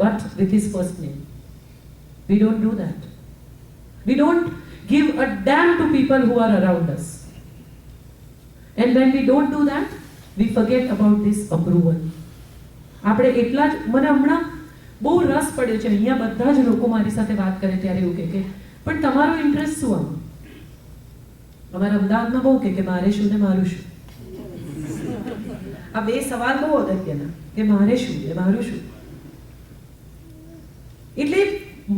but with his first name. We don't do that. We don't give a damn to people who are around us. And when we don't do that, we forget about this approval. આપણે એટલા જ મને હમણાં બહુ રસ પડ્યો છે, અહીંયા બધા જ લોકો મારી સાથે વાત કરે ત્યારે એવું કે પણ તમારો ઇન્ટરેસ્ટ શું આમાં? અમારા અમદાવાદમાં બહુ કે મારે શું ને મારું શું. આ બે સવાલ બહુ અગત્યના કે મારે શું ને મારું શું. એટલે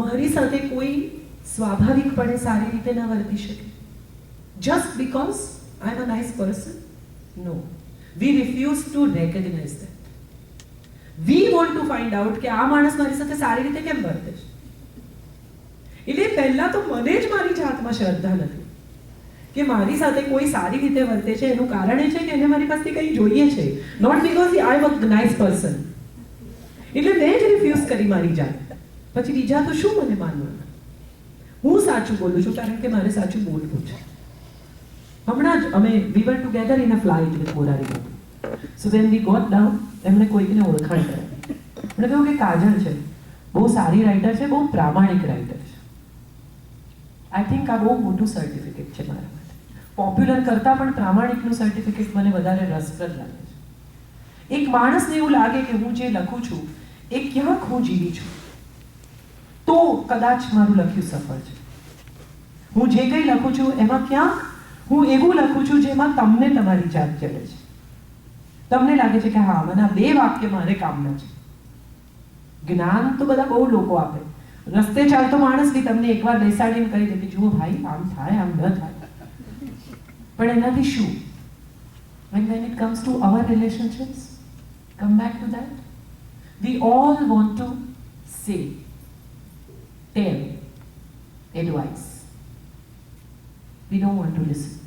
મારી સાથે કોઈ સ્વાભાવિકપણે સારી રીતે ના વર્તી શકે just because I am a nice person? No. We refuse to recognize that. We want to find out કે આ માણસ મારી સાથે સારી રીતે કેમ વર્તે છે. એટલે પહેલા તો મને જ મારી જાતમાં શ્રદ્ધા નથી કે મારી સાથે કોઈ સારી રીતે વર્તે છે. એનું કારણ એ છે કે એને મારી પાસેથી કંઈ જોઈએ છે, not because I am a nice person. એટલે મેં જ રિફ્યુઝ કરી મારી જાત. પછી બીજા તો શું મને માનવાના? હું સાચું બોલું છું કારણ કે મારે સાચું બોલવું છે. હમણાં જ અમે we were together in a flight with Morari. So when we got down એમણે કોઈકને ઓળખાણ કરાવી. એમણે કહ્યું કે કાજલ છે, બહુ સારી રાઇટર છે, બહુ પ્રામાણિક રાઇટર છે. આઈ થિંક આ બહુ મોટું સર્ટિફિકેટ છે મારા માટે. પોપ્યુલર કરતાં પણ પ્રામાણિકનું સર્ટિફિકેટ મને વધારે રસપ્રદ લાગે છે. એક માણસને એવું લાગે કે હું જે લખું છું એ ક્યાંક હું જીવી છું તો કદાચ મારું લખ્યું સફળ છે. હું જે કંઈ લખું છું એમાં ક્યાંક હું એવું લખું છું જેમાં તમને તમારી જાત ચડે છે. તમને લાગે છે કે હા મને આ બે વાક્ય મારે કામના છે. જ્ઞાન તો બધા બહુ લોકો આપે. રસ્તે ચાલતો માણસ બી તમને એકવાર બેસાડીને કહી દે કે જુઓ ભાઈ આમ થાય આમ ન થાય. પણ એનાથી શું? when it comes to our relationships, come back to that. We all want to say, tell, advise. We don't want to listen.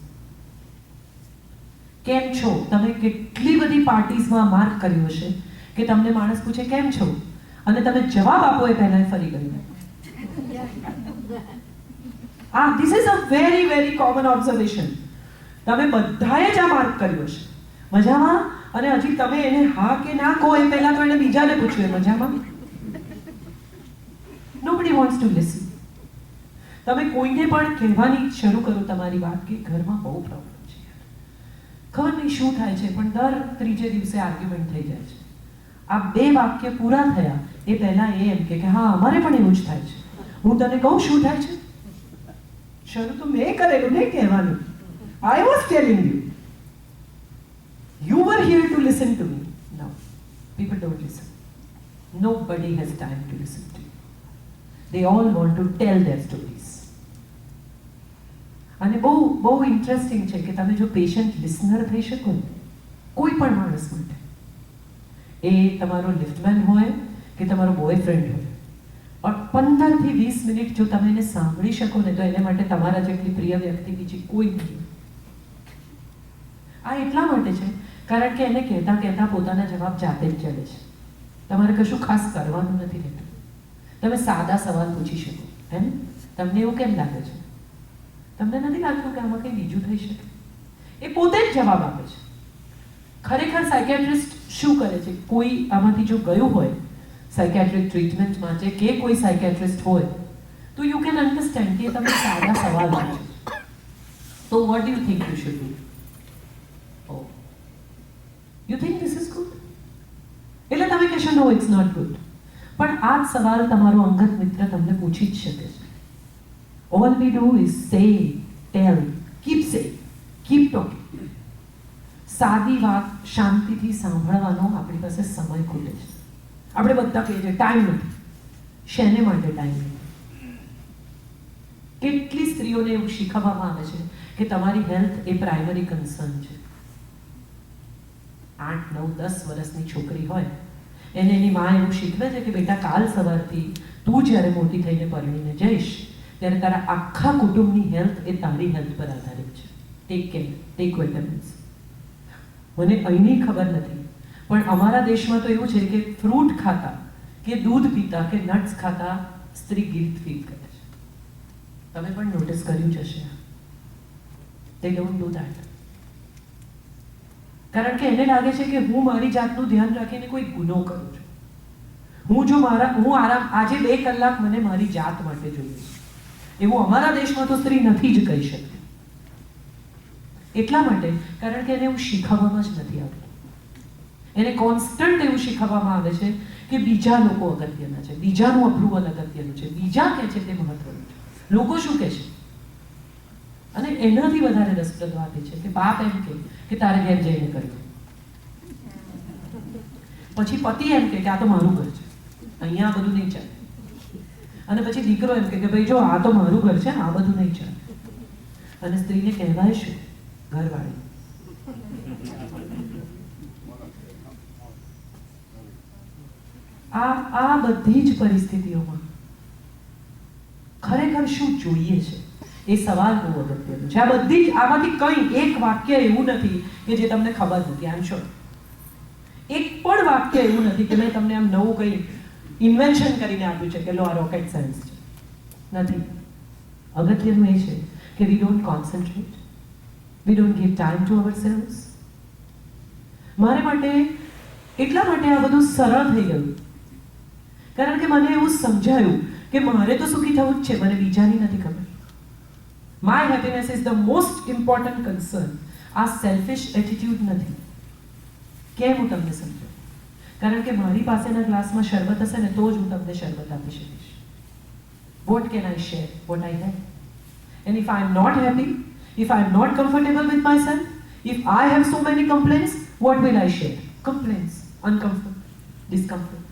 કેમ છો? તમે કેટલી બધી પાર્ટીઝમાં માર્ક કર્યું હશે કે તમને માણસ પૂછે કેમ છો અને તમે જવાબ આપો એ પહેલા ફરી ગયું. This is a very very common observation. તમે બધાએ જ આ માર્ક કર્યું હશે મજામાં, અને હજી તમે એને હા કે ના કહો એ પહેલા તો એને બીજાને પૂછ્યું મજામાં. Nobody wants to listen. તમે કોઈને પણ કહેવાની શરૂ કરો તમારી વાત કે ઘરમાં બહુ પ્રોબ્લેમ છે, ખબર નહીં શું થાય છે, પણ દર ત્રીજે દિવસે આર્ગ્યુમેન્ટ થઈ જાય છે. આ બે વાક્ય પૂરા થયા એ પહેલા એ એમ કે હા અમારે પણ એવું જ થાય છે. હું તને કહું શું થાય છે? શરૂ તો મેં કરેલું નહીં કહેવાનું. I was telling you. You were here to listen to me. No, people don't listen. Nobody has time to listen to you. They all want to tell their stories. અને બહુ બહુ ઇન્ટરેસ્ટિંગ છે કે તમે જો પેશન્ટ લિસનર થઈ શકો ને કોઈ પણ માણસ માટે, એ તમારો લિફ્ટમેન હોય કે તમારો બોયફ્રેન્ડ હોય, 15 થી 20 મિનિટ જો તમે એને સાંભળી શકો ને તો એને માટે તમારા જેટલી પ્રિય વ્યક્તિ બીજી કોઈ નથી. આ એટલા માટે છે કારણ કે એને કહેતા કહેતા પોતાના જવાબ જાતે જ ચડે છે. તમારે કશું ખાસ કરવાનું નથી રહેતું. તમે સાદા સવાલ પૂછી શકો. હે તમને એવું કેમ લાગે છે? તમને નથી લાગતું કે આમાં કંઈ બીજું થઈ શકે? એ પોતે જ જવાબ આપે છે. ખરેખર સાયકેટ્રિસ્ટ શું કરે છે? કોઈ આમાંથી જો ગયું હોય સાયકેટ્રિક ટ્રીટમેન્ટ માટે કે કોઈ સાયકેટ્રિસ્ટ હોય તો યુ કેન અન્ડરસ્ટેન્ડ કે તમે સાદા સવાલ પૂછો. તો what do you think you should do? Oh you think this is good? એટલે તમે કહેશો નો ઇટ્સ નોટ ગુડ. પણ આ જ સવાલ તમારો અંગત મિત્ર તમને પૂછી જ શકે છે. All we do is say, tell, keep saying, keep talking. સાદી વાત શાંતિથી સાંભળવાનો આપણી પાસે સમય ખૂટે છે. આપણે બધા કહીએ છીએ ટાઈમ નથી. શેને માટે ટાઈમ નથી? કેટલી સ્ત્રીઓને એવું શીખવવામાં આવે છે કે તમારી હેલ્થ એ પ્રાઇમરી કન્સર્ન છે. 8, 9, 10 વર્ષની છોકરી હોય એને એની માં એવું શીખવે છે કે બેટા કાલ સવારથી તું જ્યારે મોટી થઈને પરણીને જઈશ ત્યારે તારા આખા કુટુંબની હેલ્થ એ તારી હેલ્થ પર આધારિત છે. Take care, take vitamins. મને અહીંની ખબર નથી પણ અમારા દેશમાં તો એવું છે કે ફ્રૂટ ખાતા કે દૂધ પીતા કે નટ્સ ખાતા સ્ત્રી ગિલ્ટ ફીલ કરે છે. તમે પણ નોટિસ કર્યું જ હશે. they don't do that. કારણ કે એને લાગે છે કે હું મારી જાતનું ધ્યાન રાખીને કોઈ ગુનો કરું છું, હું આરામ આજે 2 કલાક મને મારી જાત માટે જોઈએ છે, એવું અમારા દેશમાં તો સ્ત્રી નથી જ કહી શકતી. એટલા માટે કારણ કે એને એવું શીખવવામાં જ નથી આવતું. એને કોન્સ્ટન્ટ એવું શીખવવામાં આવે છે કે બીજા લોકો અગત્યના છે, બીજાનું અપ્રુવલ અગત્યનું છે, બીજા કહે છે તે મહત્વનું છે, લોકો શું કહે છે. અને એનાથી વધારે રસપ્રદ વાત એ છે કે બાપ એમ કે તારે ઘેર જઈને કરવું, પછી પતિ એમ કે આ તો મારું ઘર છે, અહીંયા આ બધું નહીં ચાલે. અને પછી દીકરો એમ કે ભાઈ જો આ તો મારું ઘર છે, આ બધું નહીં ચાલે. અને સ્ત્રીને કહેવાય શું? ઘરવાળી. આ બધી જ પરિસ્થિતિઓમાં ખરેખર શું જોઈએ છે એ સવાલ બહુ અગત્યનો છે. આ બધી જ આમાંથી કંઈ એક વાક્ય એવું નથી કે જે તમને ખબર નથી. આઈ એમ શ્યોર એક પણ વાક્ય એવું નથી કે મેં તમને આમ નવું કંઈ ઇન્વેન્શન કરીને આપ્યું છે કે લો આ રોકેટ સાયન્સ છે. નથી. અગત્યનું એ છે કે we don't concentrate, we don't give time to ourselves. મારે માટે એટલા માટે આ બધું સરળ થઈ ગયું કારણ કે મને એવું સમજાયું કે મારે તો સુખી થવું જ છે, મને બીજાની નથી ખબર. My happiness is the most important concern. આ સેલ્ફિશ એટીટ્યુડ નથી. કેમ હું તમને સમજાવું? કારણ કે મારી પાસેના ગ્લાસમાં શરબત હશે ને તો જ હું તમને શરબત આપી શકીશ. What can I share? What I have. And if I am not happy, if I am not comfortable with myself, if I have so many complaints, what will I share? Complaints, uncomfort, discomfort.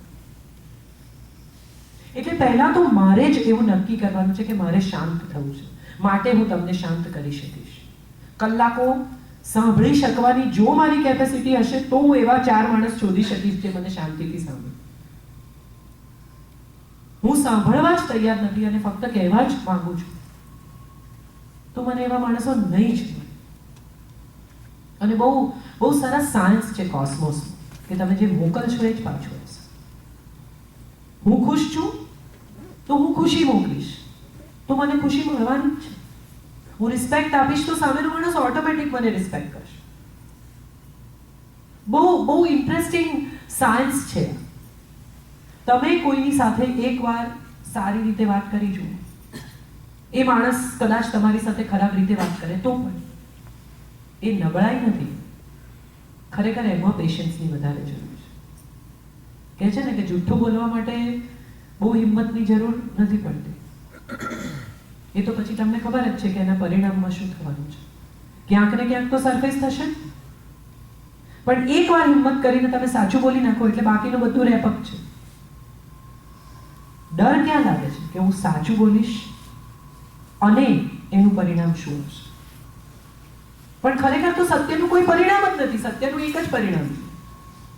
એટલે પહેલા તો મારે જ એવું નક્કી કરવાનું છે કે મારે શાંત થવું છે, માટે હું તમને શાંત કરી શકીશ. કલાકો સાંભળી શકવાની જો મારી કેપેસિટી હશે તો હું એવા 4 માણસ શોધી શકીશ જે મને શાંતિથી સાંભળે. હું સાંભળવા જ તૈયાર નથી અને ફક્ત કહેવા જ માંગુ છું તો મને એવા માણસો નહીં જ મળે. અને બહુ સરસ સાયન્સ છે કોસ્મોસ કે તમે જે મોકલશો એ જ પાછું આવશે. હું ખુશ છું તો હું ખુશી મોકલીશ તો મને ખુશી મળવાની જ છે. હું રિસ્પેક્ટ આપીશ તો સામેનો માણસ ઓટોમેટિક મને રિસ્પેક્ટ કરશે. બહુ ઇન્ટરેસ્ટિંગ સાયન્સ છે. તમે કોઈની સાથે એકવાર સારી રીતે વાત કરી જુઓ, એ માણસ કદાચ તમારી સાથે ખરાબ રીતે વાત કરે તો પણ એ નબળાઈ નથી, ખરેખર એમાં પેશન્સની વધારે જરૂર છે. કહે છે ને કે જુઠ્ઠું બોલવા માટે બહુ હિંમતની જરૂર નથી પડતી. એ તો પછી તમને ખબર જ છે કે એના પરિણામમાં શું થવાનું છે. ક્યાંક ને ક્યાંક તો સરફેસ થશે, પણ એકવાર હિંમત કરીને તમે સાચું બોલી નાખો એટલે બાકીનું બધું રેપઅપ છે. ડર ક્યાં લાગે છે કે હું સાચું બોલીશ અને એનું પરિણામ શું હશે? પણ ખરેખર તો સત્યનું કોઈ પરિણામ જ નથી. સત્યનું એક જ પરિણામ છે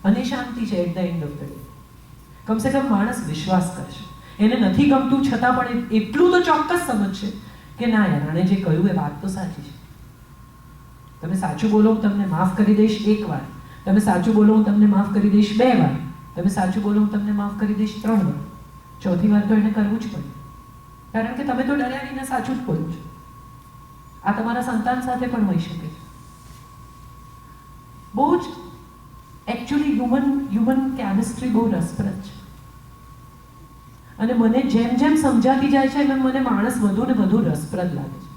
અને શાંતિ છે. At the end of the day કમસે કમ માણસ વિશ્વાસ કરશે. એને નથી ગમતું છતાં પણ એટલું તો ચોક્કસ સમજશે કે ના યાર આણે જે કહ્યું એ વાત તો સાચી છે. તમે સાચું બોલો હું તમને માફ કરી દઈશ 1 વાર, તમે સાચું બોલો હું તમને માફ કરી દઈશ 2 વાર, તમે સાચું બોલો હું તમને માફ કરી દઈશ 3 વાર, 4થી વાર તો એને કરવું જ પડે. કારણ કે તમે તો ડર્યા વિના સાચું જ બોલો છો. આ તમારા સંતાન સાથે પણ હોઈ શકે છે. બહુ જ એકચ્યુઅલી હ્યુમન કેમિસ્ટ્રી બહુ રસપ્રદ છે અને મને જેમ જેમ સમજાતી જાય છે એમ મને માણસ વધુ ને વધુ રસપ્રદ લાગે છે.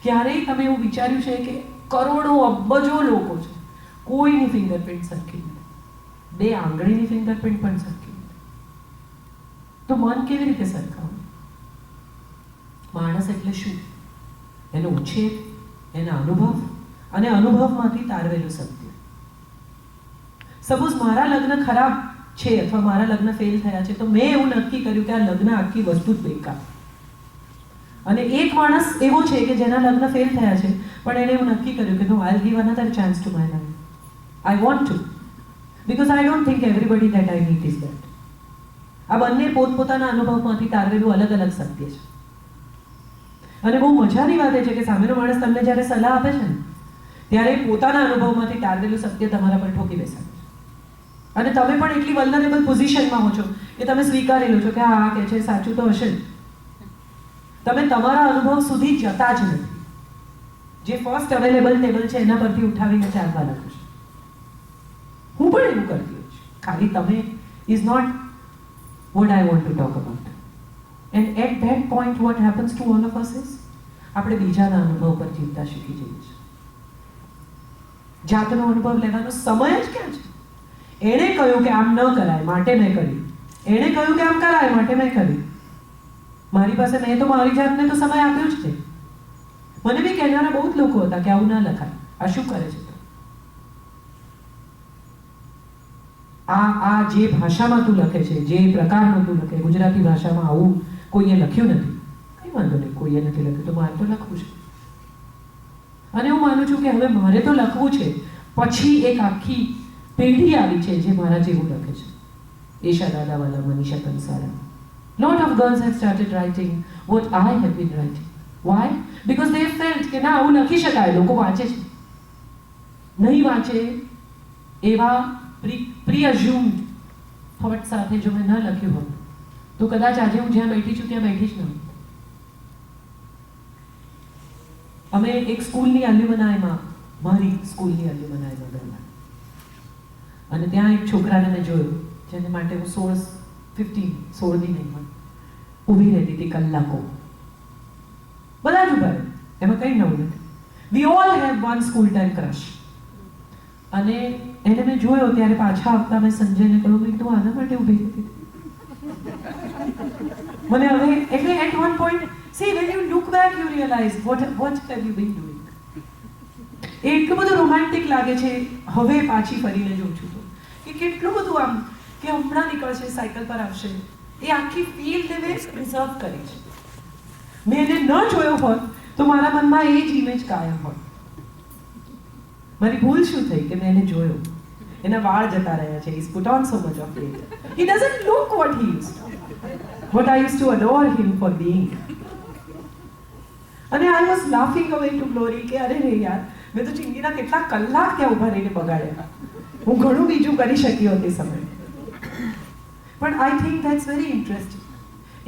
ક્યારેય તમે એવું વિચાર્યું છે કે કરોડો અબજો લોકો છે, કોઈની ફિંગરપ્રિન્ટ સરખી નથી, 2 આંગળીની ફિંગરપ્રિન્ટ પણ સરખી નથી, તો મન કેવી રીતે સરખાવું? માણસ એટલે શું? એનો ઉછેર, એના અનુભવ અને અનુભવમાંથી તારવેલું સત્ય. સપોઝ મારા લગ્ન ખરાબ છે અથવા મારા લગ્ન ફેલ થયા છે તો મેં એવું નક્કી કર્યું કે આ લગ્ન આખી વસ્તુ જ બેકાર. અને એક માણસ એવો છે કે જેના લગ્ન ફેલ થયા છે પણ એણે એવું નક્કી કર્યું કે no I will give another chance to my life. I want to, because I don't think everybody that I meet is that. આ બંને પોતપોતાના અનુભવમાંથી તારવેલું અલગ અલગ સત્ય છે. અને બહુ મજાની વાત એ છે કે સામેનો માણસ તમને જ્યારે સલાહ આપે છે ને ત્યારે પોતાના અનુભવમાંથી તારવેલું સત્ય તમારા પર ઠોકી બેસાડે છે. અને તમે પણ એટલી વલ્નરેબલ પોઝિશનમાં હો છો કે તમે સ્વીકારી લો છો કે હા કે છે સાચું તો હશે જ. તમે તમારા અનુભવ સુધી જતા જ નથી. જે ફર્સ્ટ અવેલેબલ ટેબલ છે એના પરથી ઉઠાવીને ચાલવા લાગો છો. હું પણ એવું કરતી હોઉં છું. ખાલી તમે is not what I want to talk about. And at that point what happens to all of us is આપણે બીજાના અનુભવ પર જીવતા શીખી જઈએ છીએ. જાતનો અનુભવ લેવાનો સમય જ ક્યાં છે? એણે કહ્યું કે આમ ન કરાય માટે મેં કર્યું, એણે કહ્યું કે આમ કરાય માટે મેં કર્યું. મારી પાસે મેં તો મારી જાતને તો સમય આપ્યો જ નહીં. મને બી કહેનારા બહુ જ લોકો હતા કે આવું ના લખાય, આ શું કરે છે. આ જે ભાષામાં તું લખે છે, જે પ્રકારનું તું લખે, ગુજરાતી ભાષામાં આવું કોઈએ લખ્યું નથી. કઈ વાંધો નહીં, કોઈએ નથી લખ્યું તો મારે તો લખવું છે. અને હું માનું છું કે હવે મારે તો લખવું છે. પછી એક આખી પેઢી આવી છે જે મારા જેવું લખે છે. Esha દાદાવાલા, Manisha Kansara. Lot of girls have started writing what I have been writing. Why? Because they felt કે ના આવું લખી શકાય, લોકો વાંચે છે. નહીં વાંચે એવા pre-assumed thought સાથે જો મેં ન લખ્યું હોત તો કદાચ આજે હું જ્યાં બેઠી છું ત્યાં બેઠી જ ન હોત. અમે એક સ્કૂલની એલ્યુમનાયમાં, મારી સ્કૂલની એલ્યુમનાયમાં ગયેલા અને ત્યાં એક છોકરાને મેં જોયું જેને માટે હું 16 નહીં હોય ઊભી રહેતી હતી કલાકો. બધા જ ઊભા રહે, એમાં કંઈ નવું નથી. We all have one school time crush. અને એને મેં જોયો ત્યારે પાછા આવતા મેં સંજયને કહ્યું કે તું આના માટે ઊભી હતી. મને હવે એટલે at one point see when you look back you realize what have you been doing. એ એટલું બધું રોમેન્ટિક લાગે છે હવે પાછી ફરીને જોઉં છું તો કે કેટલું બધું આમ કે હમણાં નીકળશે, સાયકલ પર આવશે, એ આખી ફીલ્ડ એને પ્રિઝર્વ કરી છે. મેં એને ન જોયો હોત તો મારા મનમાં એ જ ઇમેજ કાયમ હોત. મારી ભૂલ શું થઈ કે મેં એને જોયો, એના વાળ જતા રહ્યા છે. he's put on so much of weight. He doesn't look what he used to. What I used to adore him for being. અને I was laughing away to glory કે અરે રે યાર, મેં તો જિંદગીના કેટલા કલાક ત્યાં ઊભા રહીને બગાડ્યા. હું ઘણું બીજું કરી શકી હતી સમય. પણ I think that's very interesting.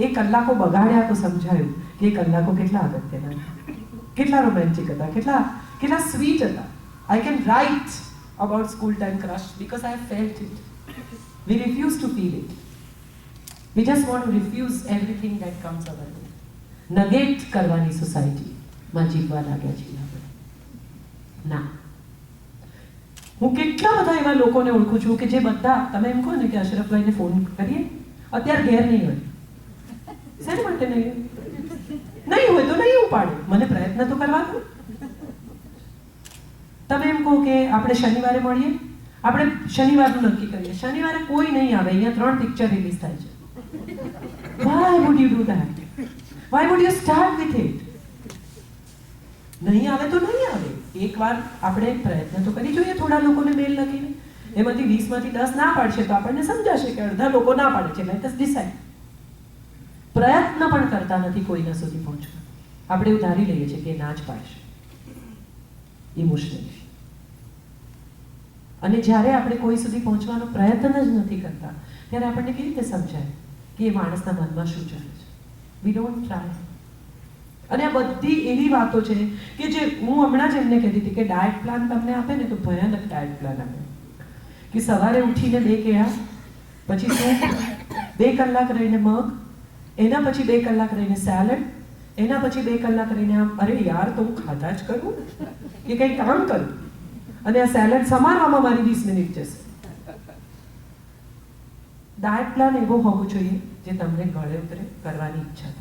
એ કલાકો બગાડ્યા તો સમજાયું કે એ કલાકો કેટલા અગત્યના હતા, કેટલા રોમેન્ટિક હતા, કેટલા સ્વીટ હતા. I can write about school time crush because I have felt it. We refuse to feel it. We just want to refuse everything that comes our way. Negate કરવાની સોસાયટીમાં જીવવા લાગ્યા છીએ આપણે. ના, હું કેટલા બધા એવા લોકોને ઓળખું છું કે જે બધા, તમે એમ કહો ને કે અશરફભાઈને ફોન કરીએ, અત્યારે ઘેર નહીં હોય. શેના માટે નહીં હોય તો નહીં ઉપાડે, મને પ્રયત્ન તો કરવાનો. તમે એમ કહો કે આપણે શનિવારે મળીએ, આપણે શનિવારનું નક્કી કરીએ. શનિવારે કોઈ નહીં આવે, અહીંયા 3 પિક્ચર રિલીઝ થાય છે. Why would you do that? Why would you start with it? નહીં આવે તો નહીં આવે. એકવાર આપણે પ્રયત્ન તો કરી જોઈએ. થોડા લોકોને મેલ લખીને એમાંથી 20 માંથી 10 ના પાડશે તો આપણને સમજાશે કે અડધા લોકો ના પાડે છે. Let us decide. પ્રયત્ન પણ કરતા નથી કોઈના સુધી પહોંચવા. આપણે એવું ધારી લઈએ છીએ કે ના જ પાડશે. ઇમોશનલી. અને જ્યારે આપણે કોઈ સુધી પહોંચવાનો પ્રયત્ન જ નથી કરતા ત્યારે આપણને કેવી રીતે સમજાય કે એ માણસના મનમાં શું ચાલે છે? We don't try. અને આ બધી એવી વાતો છે કે જે હું હમણાં જ એમને કહેતી હતી કે ડાયટ પ્લાન તમને આપે ને તો ભયાનક ડાયટ પ્લાન આપે કે સવારે ઉઠીને 2 કેળા, પછી સૂપ, 2 કલાક રહીને મગ, એના પછી 2 કલાક રહીને સેલડ, એના પછી 2 કલાક રહીને આમ અરે યાર તો હું ખાધા જ કરું કે કંઈ કામ કરું, અને આ સેલડ સમારવામાં મારી 20 મિનિટ જશે. ડાયટ પ્લાન એવો હોવો જોઈએ જે તમને ગળે ઉતરે, કરવાની ઈચ્છા થાય.